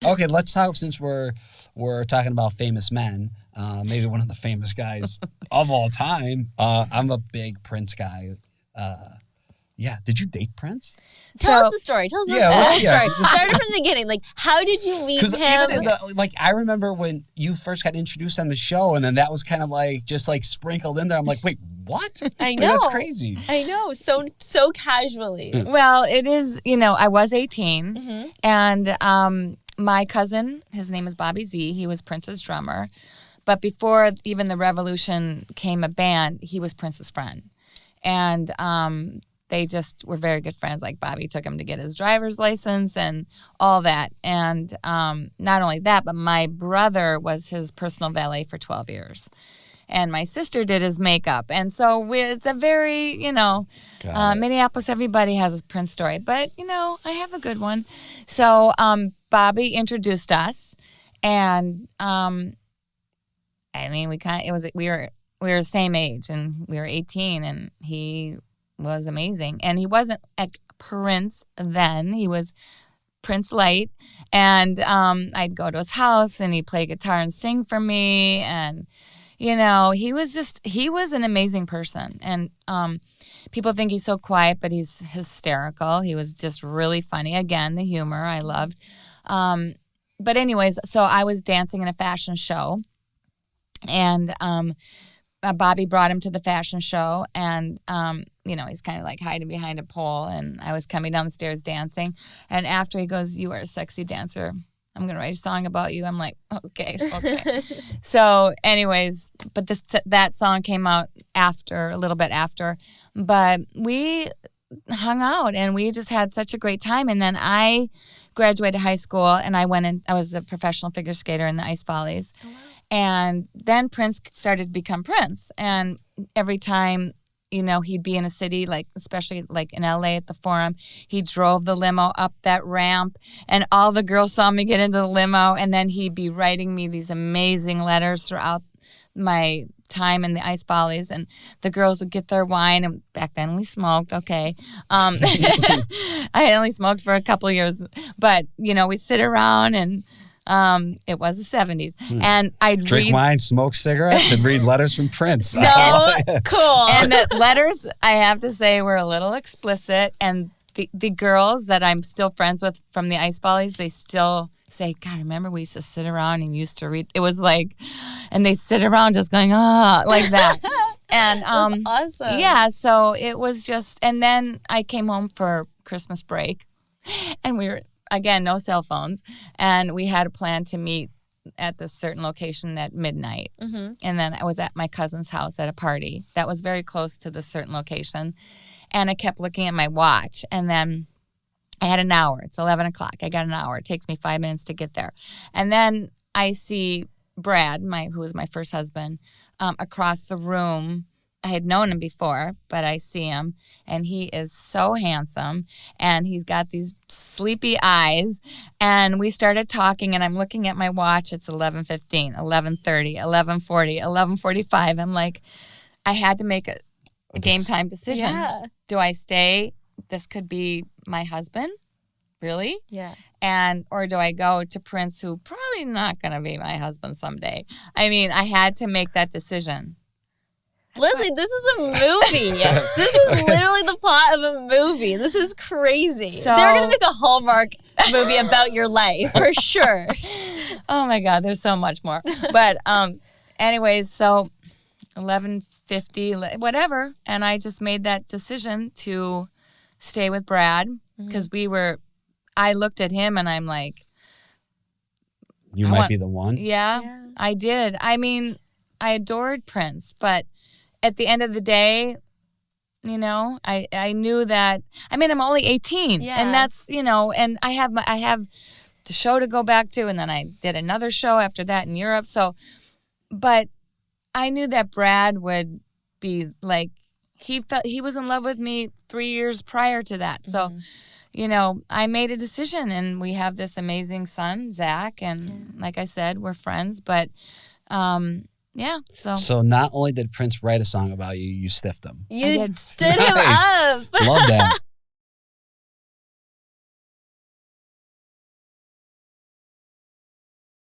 Okay, let's talk, since we're talking about famous men, maybe one of the famous guys of all time. I'm a big Prince guy. Yeah. Did you date Prince? Tell us the story. Tell us the story. Start from the beginning. Like, how did you meet him? Because even I remember when you first got introduced on the show, and then that was kind of like just like sprinkled in there. I'm like, wait, what? I know. That's crazy. I know. So casually. Well, it is, I was 18, and my cousin, his name is Bobby Z, he was Prince's drummer. But before even the Revolution came a band, he was Prince's friend. And they just were very good friends. Like, Bobby took him to get his driver's license and all that. And not only that, but my brother was his personal valet for 12 years. And my sister did his makeup. And so it's a very, Minneapolis, everybody has a Prince story. But, I have a good one. So Bobby introduced us. And, we were the same age. And we were 18. And he was amazing. And he wasn't a Prince then. He was Prince Light. And I'd go to his house and he'd play guitar and sing for me. And, he was an amazing person. And people think he's so quiet, but he's hysterical. He was just really funny. Again, the humor I loved. But anyways, so I was dancing in a fashion show. And Bobby brought him to the fashion show, and he's kind of like hiding behind a pole, and I was coming down the stairs dancing, and after he goes, "You are a sexy dancer. I'm gonna write a song about you." I'm like, okay. So anyways, but that song came out a little bit after, but we hung out and we just had such a great time. And then I graduated high school, and I was a professional figure skater in the Ice Follies. Oh, wow. And then Prince started to become Prince. And every time, he'd be in a city, like especially like in LA at the Forum, he drove the limo up that ramp, and all the girls saw me get into the limo, and then he'd be writing me these amazing letters throughout my time in the Ice Follies, and the girls would get their wine, and back then we smoked, okay. I only smoked for a couple of years, but, we'd sit around and it was the 70s. And I'd drink wine, smoke cigarettes, and read letters from Prince. So cool. And the letters, I have to say, were a little explicit. And the girls that I'm still friends with from the Ice Follies, they still say, God, remember we used to sit around and used to read. It was like, and they sit around just going, like that. And that's awesome. Yeah, so it was just, and then I came home for Christmas break, and we were, again, no cell phones, and we had a plan to meet at this certain location at midnight. And then I was at my cousin's house at a party that was very close to this certain location, and I kept looking at my watch, and then I had an hour. It's 11 o'clock. I got an hour. It takes me 5 minutes to get there. And then I see Brad, who was my first husband, across the room. I had known him before, but I see him, and he is so handsome, and he's got these sleepy eyes, and we started talking, and I'm looking at my watch. It's 11:15, 11:30, 11:40, 11:45. I'm like, I had to make a game time decision. Yeah. Do I stay? This could be my husband. Really? Yeah. Or do I go to Prince, who probably not going to be my husband someday? I mean, I had to make that decision. Leslie, this is a movie. This is literally the plot of a movie. This is crazy. So, they're going to make a Hallmark movie about your life, for sure. Oh, my God. There's so much more. But anyways, so 11:50, whatever. And I just made that decision to stay with Brad because I looked at him and I'm like, you might be the one. Yeah, I did. I mean, I adored Prince, but at the end of the day, I knew that. I mean, I'm only 18, and that's and I have the show to go back to, and then I did another show after that in Europe. So, but I knew that Brad would be like he was in love with me 3 years prior to that. So, I made a decision, and we have this amazing son, Zach, and like I said, we're friends, but. So not only did Prince write a song about you, you stiffed him. You stood him up. Love that.